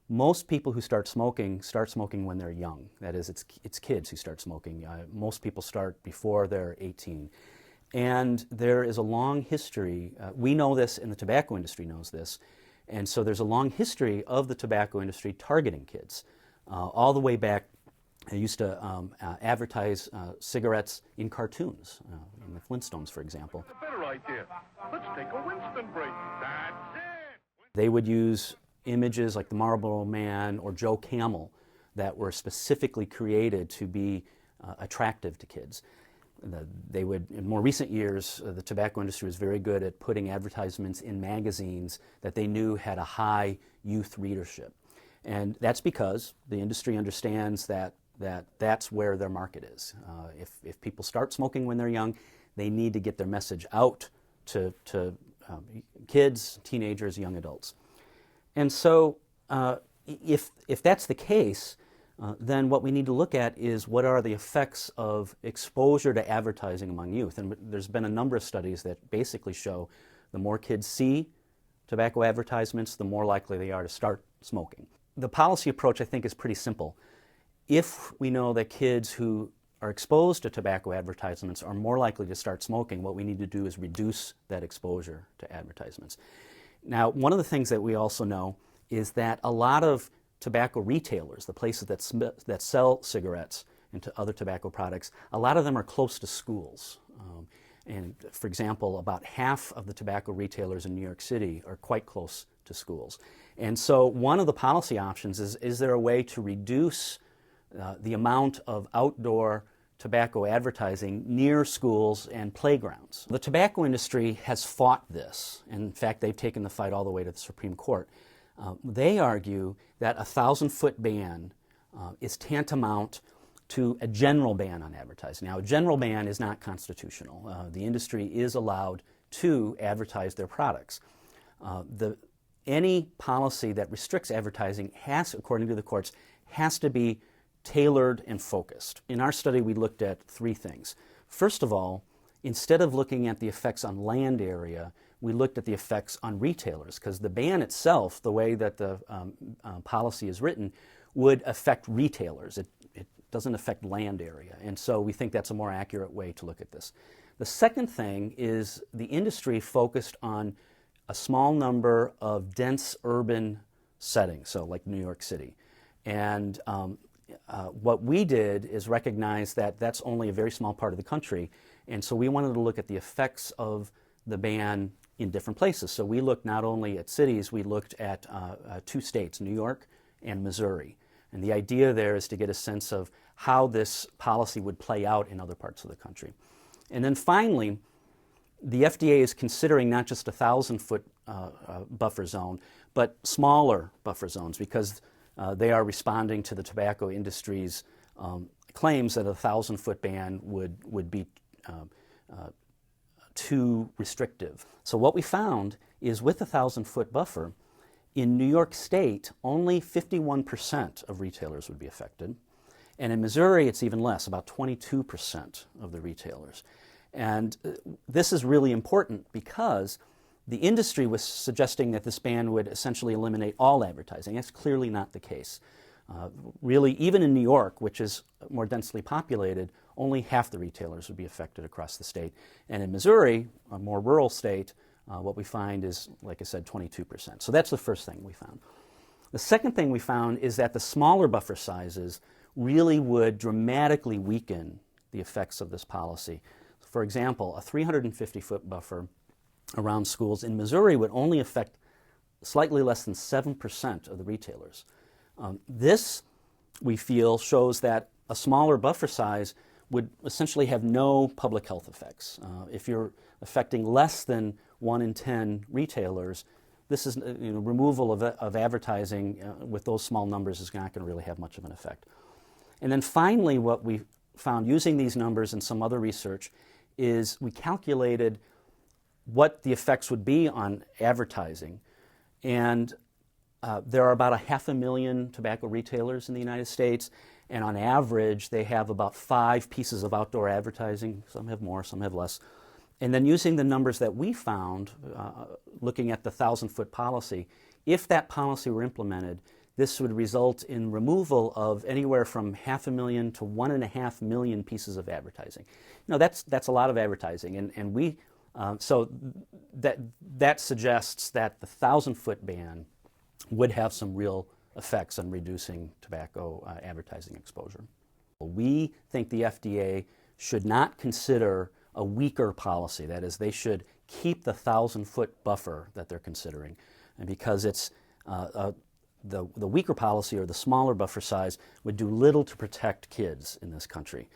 Most people who start smoking when they're young. That is, it's kids who start smoking. Most people start before they're 18. And there is a long history, we know this and the tobacco industry knows this, and so there's a long history of the tobacco industry targeting kids. All the way back, they used to advertise cigarettes in cartoons, in the Flintstones, for example. A better idea. Let's take a Winston break. That's it. They would use images like the Marlboro Man or Joe Camel that were specifically created to be attractive to kids. They would, in more recent years, the tobacco industry was very good at putting advertisements in magazines that they knew had a high youth readership. And that's because the industry understands that that's where their market is. If people start smoking when they're young, they need to get their message out to kids, teenagers, young adults. And so if that's the case, then what we need to look at is what are the effects of exposure to advertising among youth. And there's been a number of studies that basically show the more kids see tobacco advertisements, the more likely they are to start smoking. The policy approach, I think, is pretty simple. If we know that kids who are exposed to tobacco advertisements are more likely to start smoking, what we need to do is reduce that exposure to advertisements. Now, one of the things that we also know is that a lot of tobacco retailers, the places that sell cigarettes and other tobacco products, a lot of them are close to schools. And for example, about half of the tobacco retailers in New York City are quite close to schools. And so one of the policy options is there a way to reduce the amount of outdoor tobacco advertising near schools and playgrounds? The tobacco industry has fought this. In fact, they've taken the fight all the way to the Supreme Court. They argue that a 1,000-foot ban is tantamount to a general ban on advertising. Now, a general ban is not constitutional. The industry is allowed to advertise their products. Any policy that restricts advertising has, according to the courts, has to be tailored and focused. In our study, we looked at three things. First of all, instead of looking at the effects on land area, we looked at the effects on retailers, because the ban itself, the way that the policy is written, would affect retailers. It doesn't affect land area, and so we think that's a more accurate way to look at this. The second thing is the industry focused on a small number of dense urban settings, so like New York City. And what we did is recognize that that's only a very small part of the country, and so we wanted to look at the effects of the ban in different places. So we looked not only at cities, we looked at two states, New York and Missouri. And the idea there is to get a sense of how this policy would play out in other parts of the country. And then finally, the FDA is considering not just a 1,000-foot buffer zone, but smaller buffer zones, because they are responding to the tobacco industry's claims that a 1,000-foot ban would be too restrictive. So what we found is with a 1,000-foot buffer, in New York State, only 51% of retailers would be affected. And in Missouri, it's even less, about 22% of the retailers. And this is really important because the industry was suggesting that this ban would essentially eliminate all advertising. That's clearly not the case. Really, even in New York, which is more densely populated, only half the retailers would be affected across the state. And in Missouri, a more rural state, what we find is, like I said, 22%. So that's the first thing we found. The second thing we found is that the smaller buffer sizes really would dramatically weaken the effects of this policy. For example, a 350-foot buffer around schools in Missouri would only affect slightly less than 7% of the retailers. This, we feel, shows that a smaller buffer size would essentially have no public health effects. If you're affecting less than 1 in 10 retailers, this is, removal of advertising with those small numbers is not going to really have much of an effect. And then finally, what we found using these numbers and some other research is we calculated what the effects would be on advertising. And there are about 500,000 tobacco retailers in the United States, and on average, they have about 5 pieces of outdoor advertising. Some have more, some have less. And then using the numbers that we found, looking at the 1,000-foot policy, if that policy were implemented, this would result in removal of anywhere from 500,000 to 1.5 million pieces of advertising. You know, that's a lot of advertising, and we so that suggests that the 1,000-foot ban would have some real effects on reducing tobacco advertising exposure. We think the FDA should not consider a weaker policy. That is, they should keep the 1,000-foot buffer that they're considering, and because it's the weaker policy, or the smaller buffer size, would do little to protect kids in this country.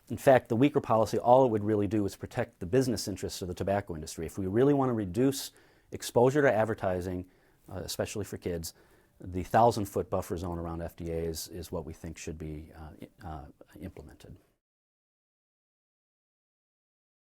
In fact, the weaker policy, all it would really do is protect the business interests of the tobacco industry. If we really want to reduce exposure to advertising, especially for kids, the 1,000-foot buffer zone around FDA is what we think should be implemented.